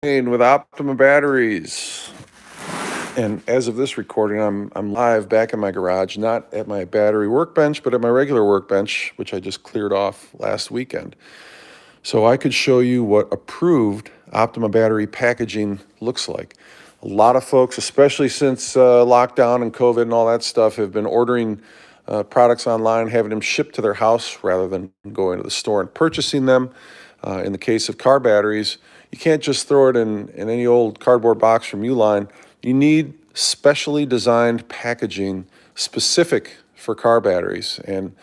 With Optima batteries. And as of this recording, I'm live back in my garage, not at my battery workbench, but at my regular workbench, which I just cleared off last weekend. So I could show you what approved Optima battery packaging looks like. A lot of folks, especially since lockdown and COVID and all that stuff, have been ordering products online, having them shipped to their house rather than going to the store and purchasing them. In the case of car batteries, you can't just throw it in any old cardboard box from Uline. You need specially designed packaging specific for car batteries. And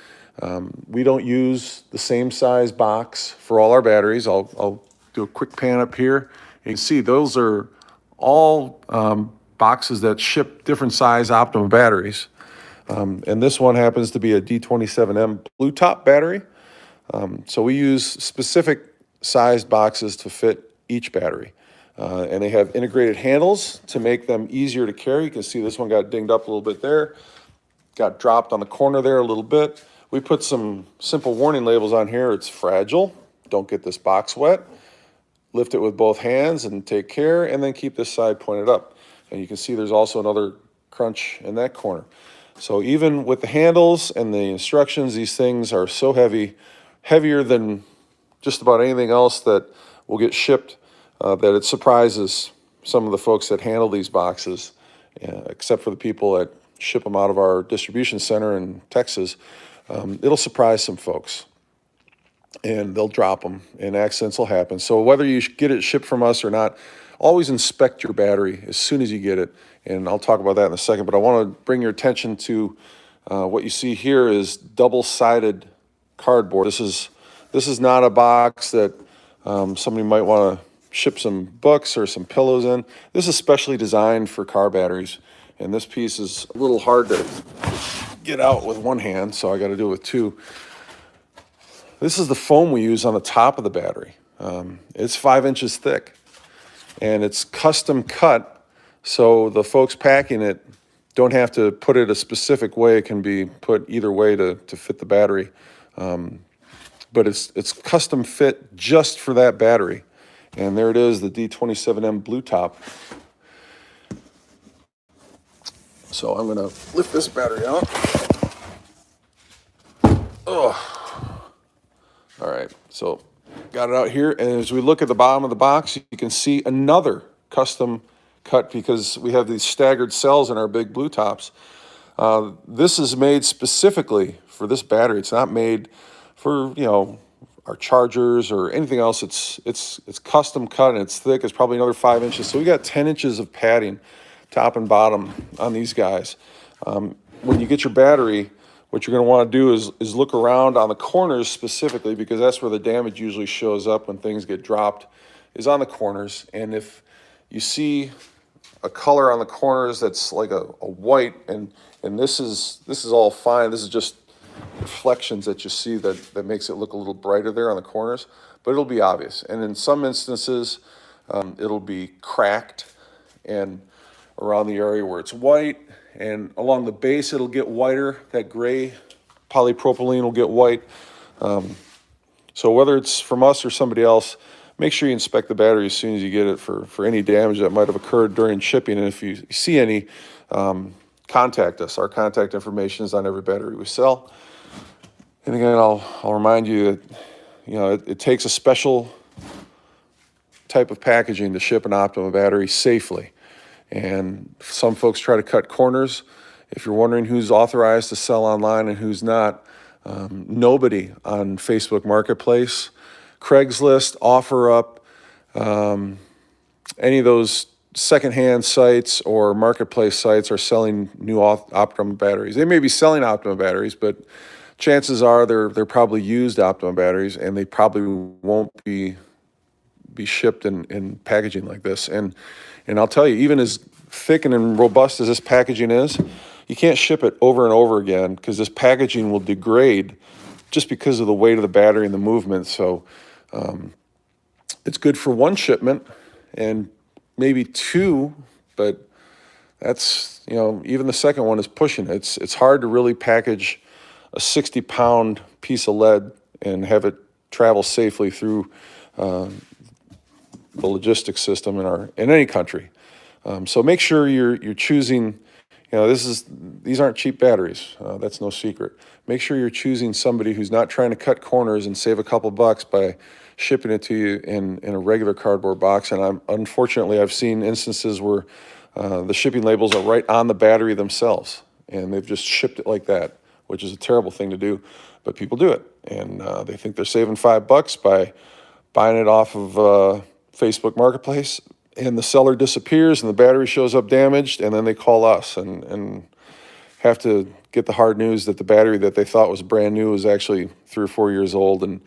we don't use the same size box for all our batteries. I'll do a quick pan up here. You can see those are all boxes that ship different size Optima batteries. And this one happens to be a D27M blue top battery. So we use specific sized boxes to fit each battery. And they have integrated handles to make them easier to carry. You can see this one got dinged up a little bit there, got dropped on the corner there a little bit. We put some simple warning labels on here. It's fragile, don't get this box wet. Lift it with both hands and take care, and then keep this side pointed up. And you can see there's also another crunch in that corner. So even with the handles and the instructions, these things are so heavy, heavier than just about anything else that will get shipped, that it surprises some of the folks that handle these boxes, except for the people that ship them out of our distribution center in Texas. It'll surprise some folks, and they'll drop them, and accidents will happen. So whether you get it shipped from us or not, always inspect your battery as soon as you get it, and I'll talk about that in a second. But I want to bring your attention to what you see here is double-sided cardboard. This is not a box that somebody might want to ship some books or some pillows in. This is specially designed for car batteries, and this piece is a little hard to get out with one hand, so I got to do it with two. This is the foam we use on the top of the battery. It's 5 inches thick, and it's custom cut, so the folks packing it don't have to put it a specific way. It can be put either way to fit the battery. But it's custom fit just for that battery. And there it is, the D27M blue top. So I'm gonna lift this battery out. Oh, all right, so got it out here. And as we look at the bottom of the box, you can see another custom cut because we have these staggered cells in our big blue tops. This is made specifically for this battery. It's not made for, our chargers or anything else. It's custom cut, and it's thick. It's probably another 5 inches. So we got 10 inches of padding, top and bottom, on these guys. When you get your battery, what you're going to want to do is look around on the corners specifically, because that's where the damage usually shows up when things get dropped, is on the corners. And if you see a color on the corners that's like a white, and this is all fine. This is just reflections that you see that makes it look a little brighter there on the corners, but it'll be obvious. And in some instances, it'll be cracked and around the area where it's white, and along the base it'll get whiter. That gray polypropylene will get white. So whether it's from us or somebody else, make sure you inspect the battery as soon as you get it for any damage that might have occurred during shipping. And if you see any, contact us. Our contact information is on every battery we sell. And again, I'll remind you that it takes a special type of packaging to ship an Optima battery safely. And some folks try to cut corners. If you're wondering who's authorized to sell online and who's not, nobody on Facebook Marketplace, Craigslist, OfferUp, any of those secondhand sites or marketplace sites are selling new Optima batteries. They may be selling Optima batteries, but chances are they're probably used Optima batteries, and they probably won't be shipped in packaging like this. And I'll tell you, even as thick and robust as this packaging is, you can't ship it over and over again, because this packaging will degrade just because of the weight of the battery and the movement. So it's good for one shipment and maybe two, but that's, even the second one is pushing it. It's hard to really package a 60-pound piece of lead and have it travel safely through the logistics system in any country. So make sure you're choosing. These aren't cheap batteries. That's no secret. Make sure you're choosing somebody who's not trying to cut corners and save a couple bucks by shipping it to you in a regular cardboard box. And unfortunately, I've seen instances where the shipping labels are right on the battery themselves, and they've just shipped it like that, which is a terrible thing to do, but people do it, and they think they're saving $5 by buying it off of Facebook Marketplace, and the seller disappears, and the battery shows up damaged, and then they call us and have to get the hard news that the battery that they thought was brand new is actually 3 or 4 years old and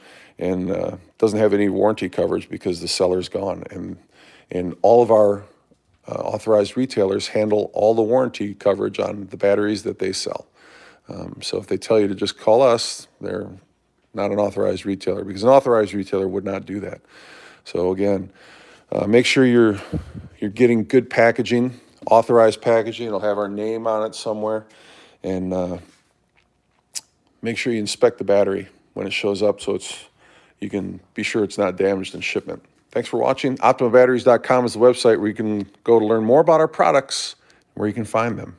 doesn't have any warranty coverage because the seller's gone. And all of our authorized retailers handle all the warranty coverage on the batteries that they sell. So if they tell you to just call us, they're not an authorized retailer, because an authorized retailer would not do that. So again, make sure you're getting good packaging, authorized packaging. It'll have our name on it somewhere, and make sure you inspect the battery when it shows up so you can be sure it's not damaged in shipment. Thanks for watching. OptimaBatteries.com is the website where you can go to learn more about our products, where you can find them.